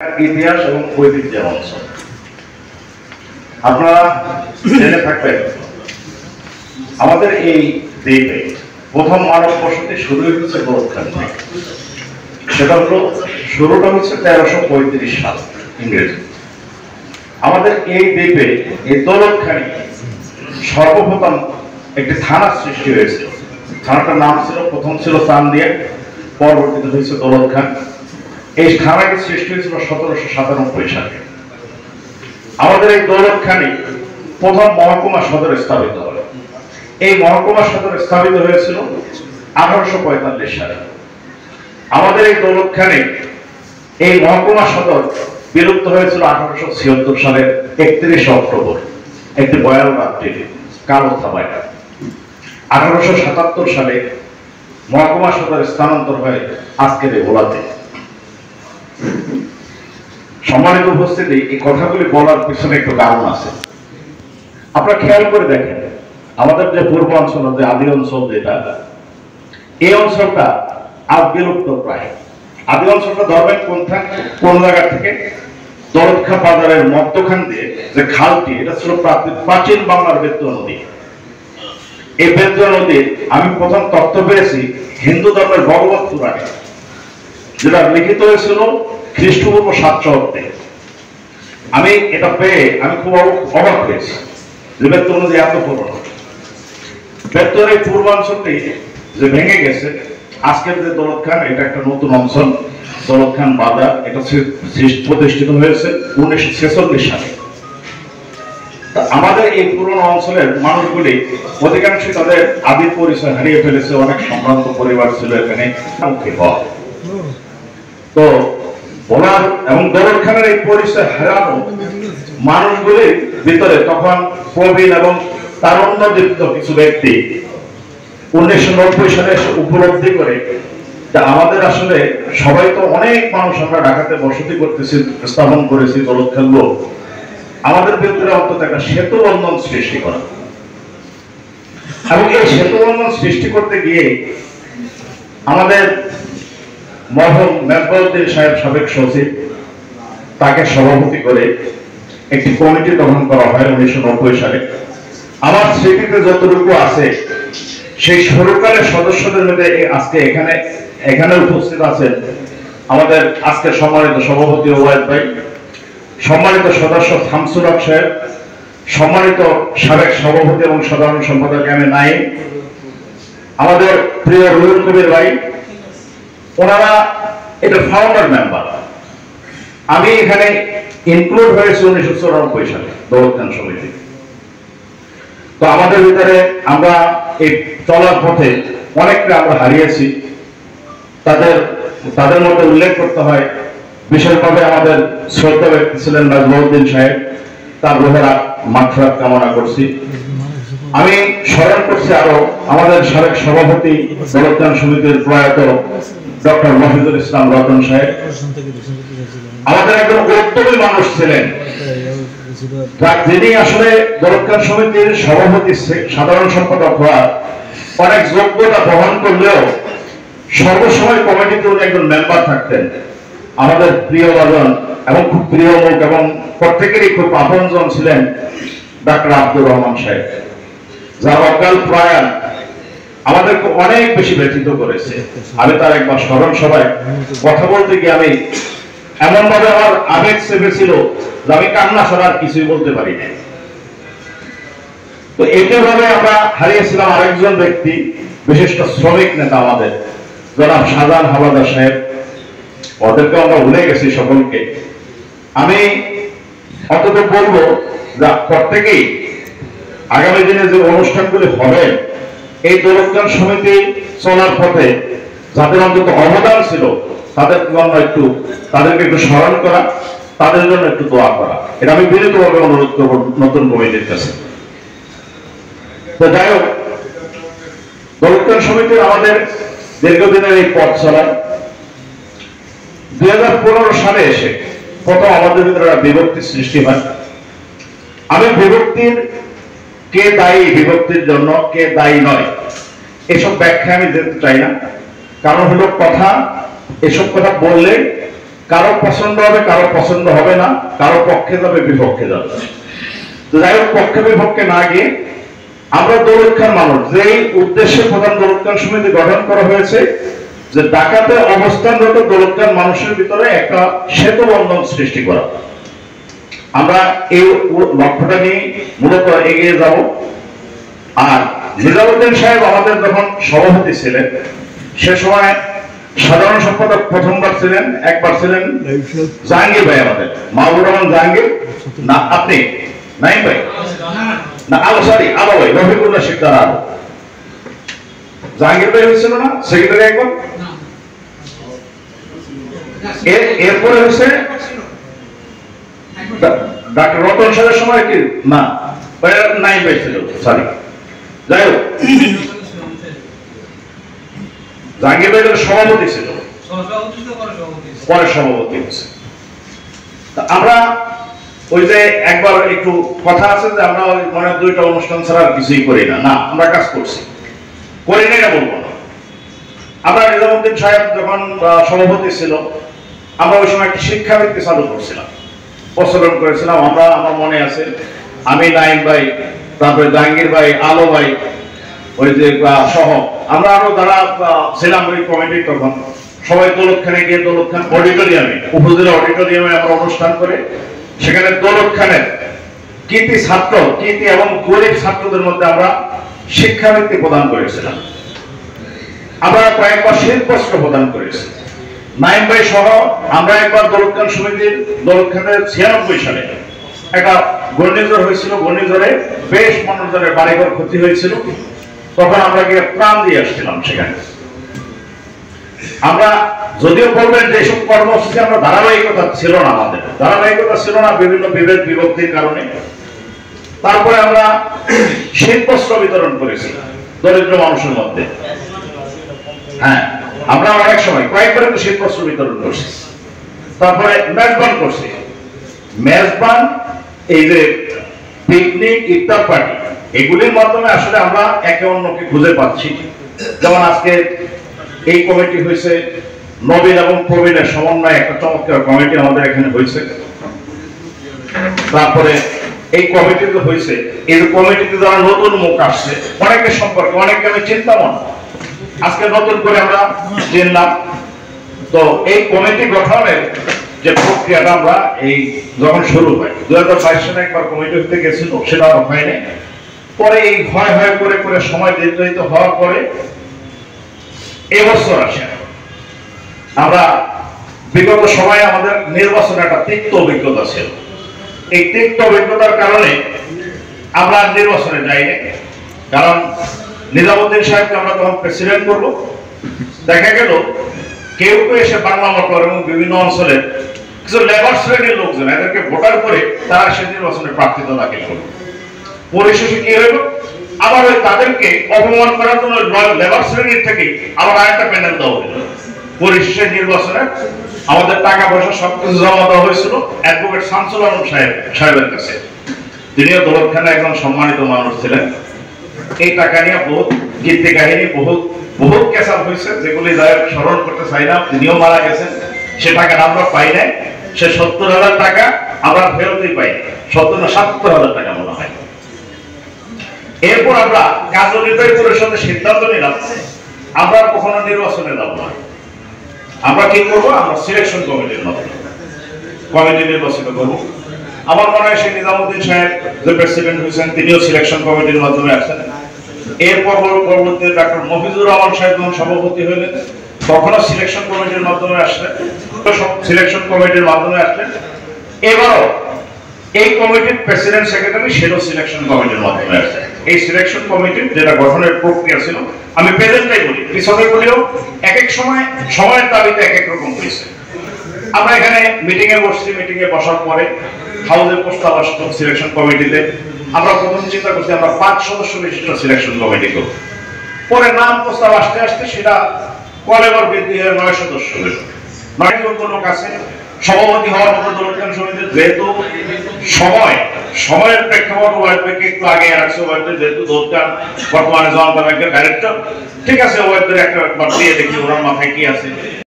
ইতিহাস এবং ঐতিহ্যের অংশ। আপনারা জেনে থাকবেন আমাদের এই দ্বীপে প্রথম মানব বসতি শুরু হয়েছে গোরক্ষান থেকে। সেটা হলো শুরুটা হচ্ছে 1335 সাল ইংরেজি। আমাদের এই দ্বীপে এই দৌলতখানি সর্বপ্রথম একটি থানার সৃষ্টি হয়েছিল। থানাটার নাম ছিল, প্রথম ছিল চান্দিয়া, পরবর্তীতে হয়েছে দৌলতখান। এই থানাটি সৃষ্টি হয়েছিল 1797 সালে। আমাদের এই দৌলতখানি প্রথম মহকুমা সদর স্থাপিত হয়। এই মহকুমা সদর স্থাপিত হয়েছিল 1845 সালে। আমাদের এই দৌলতখানি এই মহকুমা সদর বিলুপ্ত হয়েছিল 1876 সালের 31 অক্টোবর, একটি ভয়াল রাত্রিতে, কালো থাবায়। 1877 সালে মহকুমা সদর স্থানান্তর হয়ে আজকের এই ভোলাতে। সম্মানিত উপস্থিতি, এই কথাগুলি বলার পিছনে একটু কারণ আছে। আপনারা খেয়াল করে দেখেন, আমাদের যে পূর্বাঞ্চল, যে আদি অঞ্চল, যেটা এই অঞ্চলটা আজ বিলুপ্ত প্রায়। আদি অঞ্চলটা ধরবেন কোন জায়গা থেকে? দৌলতখান বাজারের মধ্যখান দিয়ে যে খালটি, এটা ছিল প্রাচীন বাংলার বেত্য নদী। এই বেত্য নদীর আমি প্রথম তথ্য পেয়েছি হিন্দু ধর্মের ভগবত পুরাণে, যেটা লিখিত হয়েছিল খ্রিস্টপূর্ব 700 আমি এটা পেয়ে আমি খুব অবাক হয়েছি যে বেত্য নদী এত পুরনো। বেত্তর এই পূর্বাঞ্চলটি যে ভেঙে গেছে, আজকের যে দৌলতখান, এটা একটা নতুন অঞ্চল, দৌলতখান বাজার। এটা প্রতিষ্ঠিত হয়েছে 1946 সালে। আমাদের এই পুরনো অঞ্চলের মানুষগুলি অধিকাংশই তাদের আদি পরিচয় হারিয়ে ফেলেছে। অনেক সম্ভ্রান্ত পরিবার ছিল এখানে। তো বলার এবং দৌলতখানের এই পরিচয় হারানো মানুষগুলির ভিতরে তখন প্রবীণ এবং তারুণ্যদীপ্ত কিছু ব্যক্তি 1990 সালে উপলব্ধি করে যে আমাদের আসলে সবাই তো অনেক মানুষ আমরা ঢাকাতে বসতি করতেছি, স্থাপন করেছি দৌলতখান লোক, আমাদের ভিতরে অন্তত একটা সেতু বন্ধন সৃষ্টি করা। এবং এই সেতু বন্ধন সৃষ্টি করতে গিয়ে আমাদের মরহুম মেজবাউদ্দিন সাহেব, সাবেক সচিব, তাকে সভাপতি করে একটি কমিটি গঠন করা হয় 1990 সালে। আমার স্মৃতিতে যতটুকু আছে, সেই সরকারের সদস্যদের মধ্যে আজকে এখানে উপস্থিত আছেন আমাদের আজকের সম্মানিত সভাপতি ওয়াইদ ভাই, সম্মানিত সদস্য শামসুল হক সাহেব, সম্মানিত সাবেক সভাপতি এবং সাধারণ সম্পাদক আমি নাইম, আমাদের প্রিয় রুহুল কবির ভাই, ওনারা এটা ফাউন্ডার মেম্বার। আমি এখানে ইনক্লুড হয়েছি 1994 সালে দৌলতখান সমিতি। তো আমাদের ভিতরে আমরা এই চলার পথে অনেকটা আমরা হারিয়েছি। তাদের মধ্যে উল্লেখ করতে হয় বিশেষভাবে আমাদের শ্রদ্ধা ব্যক্তি ছিলেন মেজবাউদ্দিন সাহেব, তার রোহের মাগফিরাত কামনা করছি। আমি স্মরণ করছি আরো আমাদের সাবেক সভাপতি দৌলতখান সমিতির প্রয়াত ডক্টর মফিজুল ইসলাম রতন সাহেব। আমাদের একজন উদ্যমী মানুষ ছিলেন, যিনি আসলে দৌলতখান সমিতির সভাপতি, সাধারণ সম্পাদক হওয়ার অনেক যোগ্যতা বহন করলেও সর্বসময় কমিটিতে উনি একজন মেম্বার থাকতেন। আমাদের প্রিয় বাজন এবং খুব প্রিয় মুখ এবং প্রত্যেকেরই খুব আপনজন ছিলেন ডাক্তার আব্দুর রহমান সাহেব, যার অকাল প্রয়াণ আমাদেরকে অনেক বেশি ব্যথিত করেছে। আমি তার একবার স্মরণ সভায় কথা বলতে গিয়ে আমি এমন ভাবে আমার আবেগ চেপেছিল যে আমি কান্না ছাড়া আর কিছুই বলতে পারি না। তো এইভাবে আমরা হারিয়েছিলাম আরেকজন ব্যক্তি, বিশিষ্ট শ্রমিক নেতা আমাদের জনাব শাহজাহান হাওলাদার সাহেব। ওদেরকে আমরা ভুলে গেছি সকলকে। আমি অন্তত বলবো যে প্রত্যেকেই আগামী দিনে যে অনুষ্ঠানগুলি হবে, এই দৌলতখান সমিতি চলার পথে যাদের অন্তত অবদান ছিল তাদেরকে একটু স্মরণ করা, তাদের জন্য একটু দোয়া করা, এটা আমি বিনীতভাবে অনুরোধ করব নতুন কমিটির কাছে। তো যাই হোক, দৌলতখান সমিতির আমাদের দীর্ঘদিনের এই পথ চলা 2015 সালে এসে প্রথম আমাদের ভিতরে একটা বিভক্তি সৃষ্টি হয়। আমি বিভক্তির কে দায়ী, বিভক্তির জন্য কে দায়ী নয়, এসব ব্যাখ্যা আমি যেতে চাই না। কারণ হলো এসব কথা বললে কারো পছন্দ হবে, কারো পছন্দ হবে না, কারো পক্ষে যাবে, বিপক্ষে যাবে। তো যাই হোক, পক্ষে বিপক্ষে না গিয়ে আমরা দৌলত খান মানুষ, যেই উদ্দেশ্যে প্রধান দৌলত খান সমিতি গঠন করা হয়েছে যে ঢাকাতে অবস্থানরত দৌলত খান মানুষের ভিতরে একটা সেতু বন্ধন সৃষ্টি করা, আমরা এই লক্ষ্যটা নিয়ে মূলত এগিয়ে যাব। আর নিজামুদ্দিন সাহেব আমাদের যখন সভাপতি ছিলেন, সে সময় সাধারণ সম্পাদক প্রথমবার ছিলেন, একবার ছিলেন জাহাঙ্গীর ভাই, আমাদের মাহবুব রহমান জাহাঙ্গীর, না আপনি নাইম ভাই, না আলো সরি আলো ভাই, রফিকুল্লাহ শিকদার আলো, জাহাঙ্গীর ভাই হয়েছিল না সেক্রেটারি একবার, এরপরে হয়েছে ডাক্তার রতন সাহেবের সময় কি না নাইম ভাই ছিল, সরি। যাই হোক, জাহাঙ্গীর ভাই সভাপতি ছিল, পরে সভাপতি হয়েছে। আমরা ওই যে একবার একটু কথা আছে যে আমরা মনে দুইটা অনুষ্ঠান ছাড়া কিছুই করি না, না আমরা কাজ করছি, করি না এটা বলবো না। আমরা নিজামুদ্দিন সাহেব যখন সভাপতি ছিল, আমরা ওই সময় একটা শিক্ষাবৃত্তি চালু করছিলাম, প্রচলন করেছিলাম। আমরা, আমার মনে আছে, আমি নাইম ভাই, তারপরে জাহাঙ্গীর ভাই, আলো ভাই, ওই যে সহ আমরা আরো যারা ছিলাম ওই কমিটি, তখন সবাই দৌলত খানে গিয়ে দৌলত খান অডিটোরিয়ামে, উপজেলা অডিটোরিয়ামে আমরা অনুষ্ঠান করে সেখানে দৌলত খানের কৃতি ছাত্র, কৃতি এবং গরিব ছাত্রদের মধ্যে আমরা শিক্ষাবৃত্তি প্রদান করেছিলাম। আমরা কয়েকবার শীতবস্ত্র প্রদান করেছি। নাইম ভাই সহ আমরা একবার দৌলত খান সমিতির, দৌলত খানের 96 সালে একটা ঘূর্ণিঝড় হয়েছিল, ঘূর্ণিঝড়ে বেশ মানুষজনের বাড়িঘর ক্ষতি হয়েছিল, তখন আমরা গিয়ে প্রাণ দিয়ে আসছিলাম সেখানে। আমরা যদিও বলবেন যে এসব কর্মসূচি আমরা ধারাবাহিকতা ছিল না, আমাদের ধারাবাহিকতা ছিল না বিভিন্ন বিভেদ বিভক্তির কারণে। তারপরে আমরা শীতবস্ত্র বিতরণ করেছি দরিদ্র মানুষের মধ্যে। হ্যাঁ, আমরা অনেক সময় কয়েকবার তো শীতবস্ত্র বিতরণ করছি। তারপরে মেজবান করছি, মেজবান, এই যে পিকনিক, ইফতার পার্টি, এগুলির মাধ্যমে আসলে আমরা একে অন্যকে খুঁজে পাচ্ছি। যেমন আজকে এই কমিটি হয়েছে নবীন এবং প্রবীণের সমন্বয়ে একটা চমৎকার কমিটি আমাদের এখানে হয়েছে। তারপরে এই কমিটিতে হয়েছে, এই কমিটিতে যারা নতুন মুখ আসছে, অনেকের সম্পর্কে অনেককে আমি চিন্তাম না, আজকে নতুন করে আমরা চিনলাম। তো এই কমিটি গঠনের যে প্রক্রিয়াটা আমরা এই যখন শুরু হয় 2022 সালে একবার কমিটি হতে গেছিল, সেটা হয়নি। পরে এই ভয় ভয় করে করে সময় দীর্ঘায়িত হওয়ার পরে এবছর আসে। আমরা বিগত সময়ে আমাদের নির্বাচনে একটা তিক্ত অভিজ্ঞতা ছিল, এই তিক্ত অভিজ্ঞতার কারণে আমরা নির্বাচনে যাইনি। কারণ নিজামুদ্দিন সাহেবকে আমরা তখন প্রেসিডেন্ট করব, দেখা গেল কেউ কেউ এসে বাংলা মোটর এবং বিভিন্ন অঞ্চলের কিছু লেবার শ্রেণীর লোকজন এদেরকে ভোটার করে তারা সে নির্বাচনে প্রার্থিতা দাখিল করল। পরিশেষে কি হইল, আবার ওই তাদেরকে অপমান করার জন্য লেবার শ্রেণীর থেকে আবার আরেকটা প্যানেল দেওয়া হইল। পরিশেষে নির্বাচনে আমাদের টাকা পয়সা সবকিছু জমা দেওয়া হয়েছিল অ্যাডভোকেট শামসুল আলম সাহেবের কাছে। তিনিও দৌলত খানে একজন সম্মানিত মানুষ ছিলেন। এই টাকা নিয়ে বহুত কীর্তি কাহিনী, বহুত কেসাল হয়েছে, যেগুলি স্মরণ করতে চাই না। তিনিও মারা গেছেন, সে টাকা আমরা পাই নাই। সে 70,000 টাকা আমরা ফেরতই পাই, 70,000 টাকা মনে হয়। এরপর আমরা কার্যনির্বাহী পরিষদের সিদ্ধান্ত নিলাম আমরা কখনো নির্বাচনে যাব না। আমরা কি করবো, আমরা সিলেকশন কমিটির মাধ্যমে কমিটি নির্বাচিত করব। আমার মনে হয় সেই নিজামুদ্দিন সাহেব যে প্রেসিডেন্ট হয়েছেন, তিনিও সিলেকশন কমিটির মাধ্যমে আসেন। এরপর পরবর্তীতে ডাক্তার মফিজুর রহমান সাহেব যখন সভাপতি হইলেন, তখনও সিলেকশন কমিটির মাধ্যমে আসলেন, সিলেকশন কমিটির মাধ্যমে আসলেন। এবারও এই কমিটির প্রেসিডেন্ট সেক্রেটারি সেটাও সিলেকশন কমিটির মাধ্যমে আসছে। এই সিলেকশন কমিটির যেটা গঠনের প্রক্রিয়া ছিল, আমি প্রেজেন্টটাই বলি, পিছনে বলিও এক এক সময় সময়ের দাবিতে এক এক রকম হয়েছে। আমরা এখানে মিটিং এ বসছি, মিটিং এ বসার পরে হাউজের প্রস্তাব আসতো সিলেকশন কমিটিতে। আমরা প্রথম চিন্তা করছি আমরা 5 সদস্য বিশিষ্ট সিলেকশন কমিটি করব। পরে নাম প্রস্তাব আসতে আসতে সেটা কলেবর বৃদ্ধি হয়ে 9 সদস্য হলো। 9 জন লোক আছে সভাপতি হওয়ার মতো দৌলত খান সমিতির। যেহেতু সময়ের প্রেক্ষাপট ওয়ার্ড ব্যাংকে একটু আগে রাখছে, ওয়ার্ড যেহেতু দৌলত খান বর্তমানে জনতা ব্যাংকের ডাইরেক্টর, ঠিক আছে ওয়ার্ডের একটা দিয়ে দেখি ওনার মাথায় কি আছে।